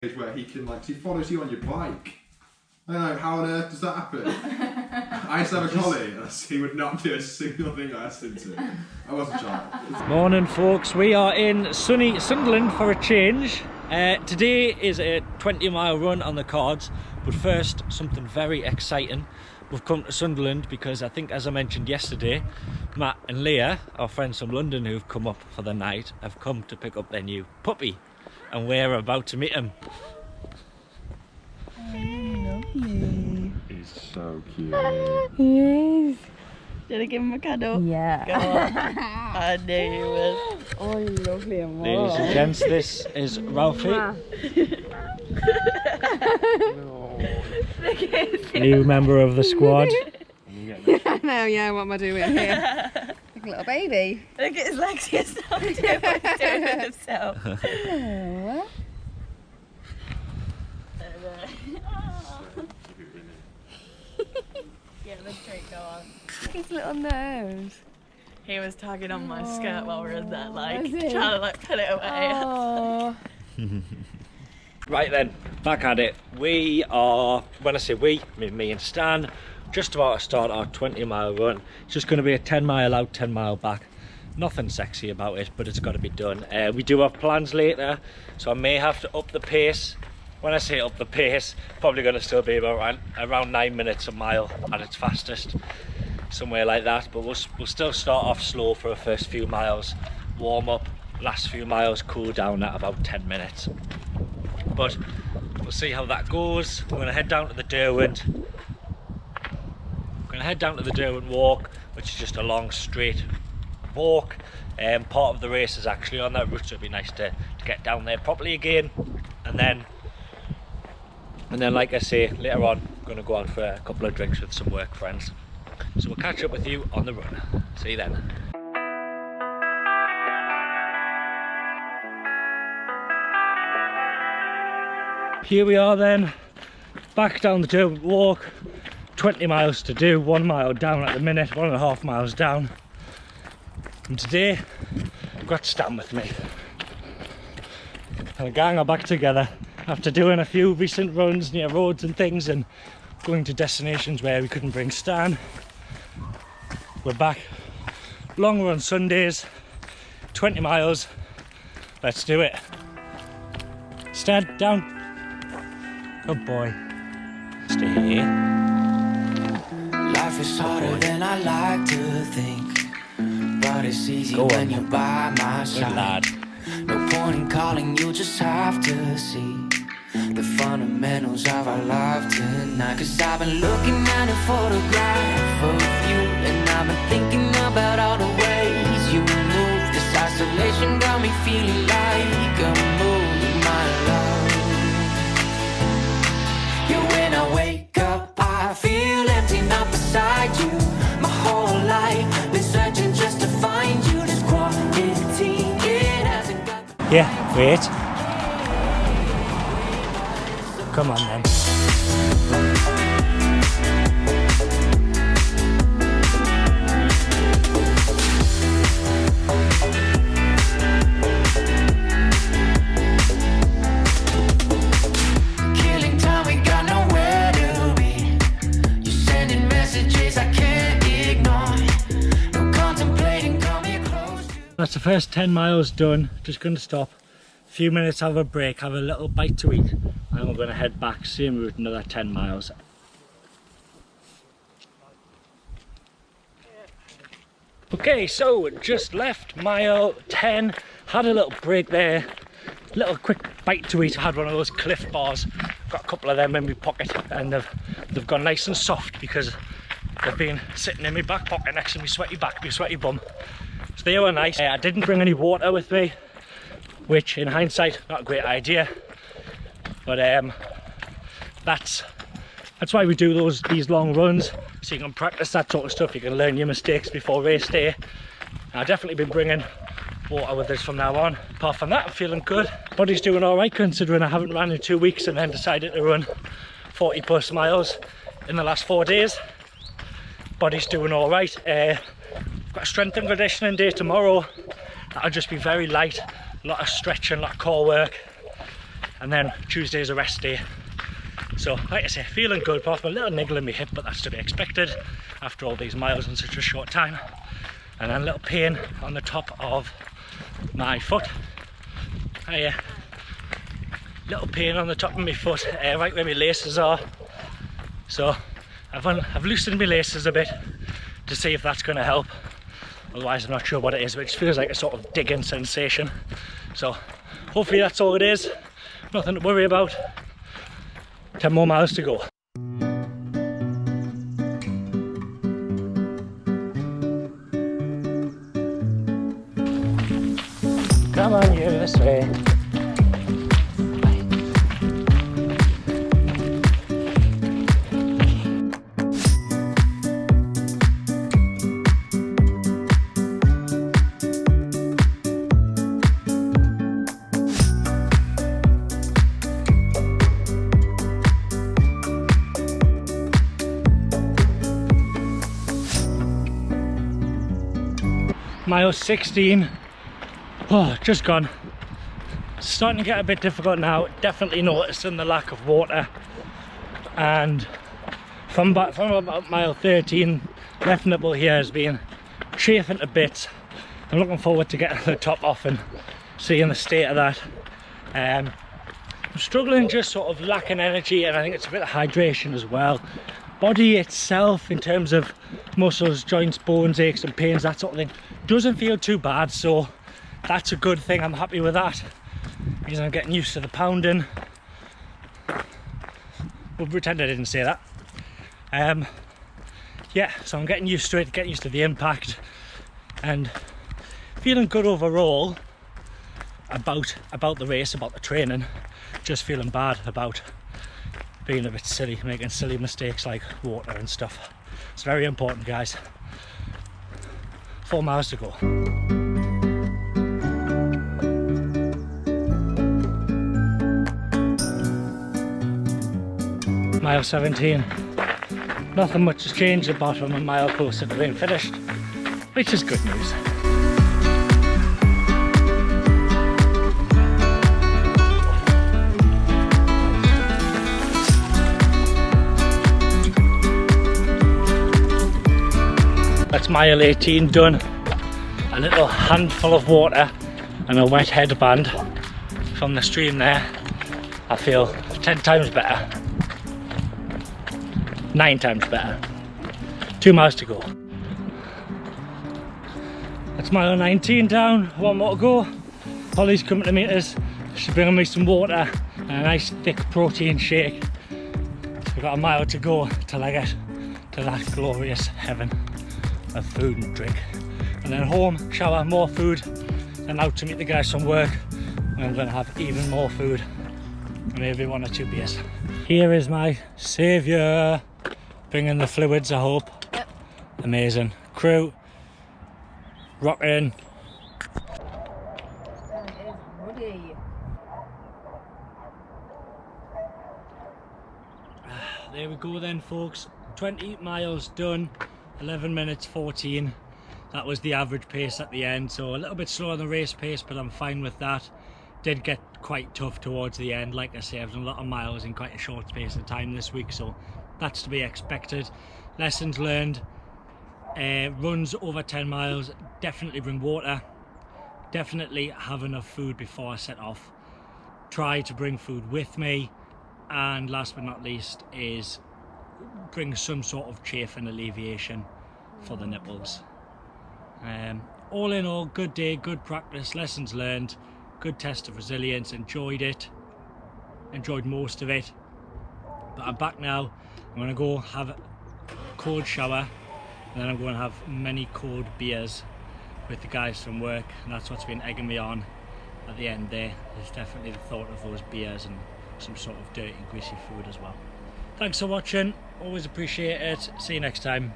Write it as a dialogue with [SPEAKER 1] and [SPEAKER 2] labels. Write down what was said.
[SPEAKER 1] where he can he follows you on your bike. I don't know, how on earth does that happen? I used to have a collie and he would not do a single thing I asked him to. I was a child.
[SPEAKER 2] Morning folks, we are in sunny Sunderland for a change. Today is a 20-mile run on the cards, but first something very exciting. We've come to Sunderland because I think, as I mentioned yesterday, Matt and Leah, our friends from London who've come up for the night, have come to pick up their new puppy, and we're about to meet him.
[SPEAKER 3] Lovely.
[SPEAKER 1] He's so cute.
[SPEAKER 3] He is. Did I give him a cuddle? Yeah. Go on. I knew you would. Oh, lovely.
[SPEAKER 2] Ladies and gents, this is Ralphie. New member of the squad.
[SPEAKER 4] I know, yeah, what am I doing here? Like a little baby.
[SPEAKER 3] Look at his legs, he's not doing what he's doing with himself.
[SPEAKER 4] Hello.
[SPEAKER 3] Get the treat, go on.
[SPEAKER 4] His little nose.
[SPEAKER 3] He was tugging on my skirt while we were in there,
[SPEAKER 4] Was he?
[SPEAKER 3] trying to pull it away.
[SPEAKER 4] Oh.
[SPEAKER 2] Right then, back at it. We are, when I say we, I mean me and Stan, just about to start our 20-mile run. It's just going to be a 10-mile out, 10-mile back. Nothing sexy about it, but it's got to be done. We do have plans later, so I may have to up the pace. When I say up the pace, probably going to still be around 9 minutes a mile at its fastest, somewhere like that. But we'll still start off slow for the first few miles, warm up, last few miles cool down at about 10 minutes. But we'll see how that goes. We're going to head down to the Derwent. We're going to head down to the Derwent Walk, which is just a long straight walk. Part of the race is actually on that route, so it'd be nice to get down there properly again. And then like I say, later on I'm going to go out for a couple of drinks with some work friends. So we'll catch up with you on the run. See you then. Here we are then, back down the Derwent Walk. 20 miles to do, 1 mile down at the minute, 1.5 miles down. And today I've got Stan with me. And the gang are back together after doing a few recent runs near roads and things and going to destinations where we couldn't bring Stan. We're back. Long run Sundays, 20 miles. Let's do it. Stan, down. Good boy. Stay here.
[SPEAKER 5] Life is harder than I like to think, but it's easy when you're by my side.
[SPEAKER 2] Good lad.
[SPEAKER 5] No point in calling, you just have to see the fundamentals of our life tonight. Cause I've been looking at a photograph of you, and I've been thinking about all the ways you move. This isolation got me feeling like a moon, my love. Yeah, when I wake up, I feel empty, not beside you. My whole life been searching just to find you. This quarantine, it hasn't got.
[SPEAKER 2] Yeah, wait. Come on then.
[SPEAKER 5] Killing time, we got nowhere to be. You're sending messages I can't ignore. No contemplating, come here close to.
[SPEAKER 2] That's the first 10 miles done. Just going to stop. A few minutes, have a break, have a little bite to eat. And we're going to head back, same route, another 10 miles. Okay, so just left mile 10, had a little break there, little quick bite to eat. I had one of those Cliff bars, got a couple of them in my pocket, and they've gone nice and soft because they've been sitting in my back pocket next to my sweaty back, my sweaty bum. So they were nice. I didn't bring any water with me, which in hindsight, not a great idea. But that's why we do these long runs, so you can practice that sort of stuff. You can learn your mistakes before race day. I've definitely been bringing water with us from now on. Apart from that, I'm feeling good. Body's doing all right considering I haven't ran in 2 weeks and then decided to run 40 plus miles in the last 4 days. Body's doing all right. I've got a strength and conditioning day tomorrow. That'll just be very light, a lot of stretching, a lot of core work. and then Tuesday is a rest day. So like I say, feeling good, apart from a little niggle in my hip, but that's to be expected after all these miles in such a short time. And then a little pain on the top of my foot. Little pain on the top of my foot, right where my laces are. So I've loosened my laces a bit to see if that's going to help. Otherwise I'm not sure what it is, but it just feels like a sort of digging sensation. So hopefully that's all it is. Nothing to worry about. 10 more miles to go. Come on, you, this way. Mile 16, oh, just gone. Starting to get a bit difficult now, definitely noticing the lack of water. And from about mile 13, left nipple here has been chafing to bits. I'm looking forward to getting the top off and seeing the state of that. I'm struggling, just sort of lacking energy, and I think it's a bit of hydration as well. Body itself, in terms of muscles, joints, bones, aches and pains, that sort of thing, doesn't feel too bad, so that's a good thing. I'm happy with that, because I'm getting used to the pounding. We'll pretend I didn't say that. Yeah, so I'm getting used to it, getting used to the impact, and feeling good overall about the race, about the training. Just feeling bad about being a bit silly, making silly mistakes like water and stuff. It's very important, guys. 4 miles to go. Mile 17. Nothing much has changed apart from a mile closer to being finished, which is good news. That's mile 18 done. A little handful of water and a wet headband from the stream there. I feel 10 times better. 9 times better. 2 miles to go. That's mile 19 down, 1 more to go. Holly's coming to meet us. She's bringing me some water and a nice thick protein shake. We've got a mile to go till I get to that glorious heaven of food and drink. And then home, shower, more food, and out to meet the guys from work. And I'm going to have even more food and maybe 1 or 2 beers. Here is my saviour, bringing the fluids, I hope. Yep. Amazing. Crew, rocking. There we go then, folks. 20 miles done, 11 minutes 14. That was the average pace at the end, so a little bit slower than the race pace, but I'm fine with that. Did get quite tough towards the end. Like I say, I've done a lot of miles in quite a short space of time this week, so that's to be expected. Lessons learned. Runs over 10 miles, definitely bring water. Definitely have enough food before I set off. Try to bring food with me. And last but not least is bring some sort of chafe and alleviation for the nipples. All in all, good day, good practice, lessons learned, good test of resilience. Enjoyed it, enjoyed most of it. But I'm back now. I'm going to go have a cold shower, and then I'm going to have many cold beers with the guys from work, and that's what's been egging me on at the end there. There's definitely the thought of those beers and some sort of dirty, greasy food as well. Thanks for watching, always appreciate it. See you next time.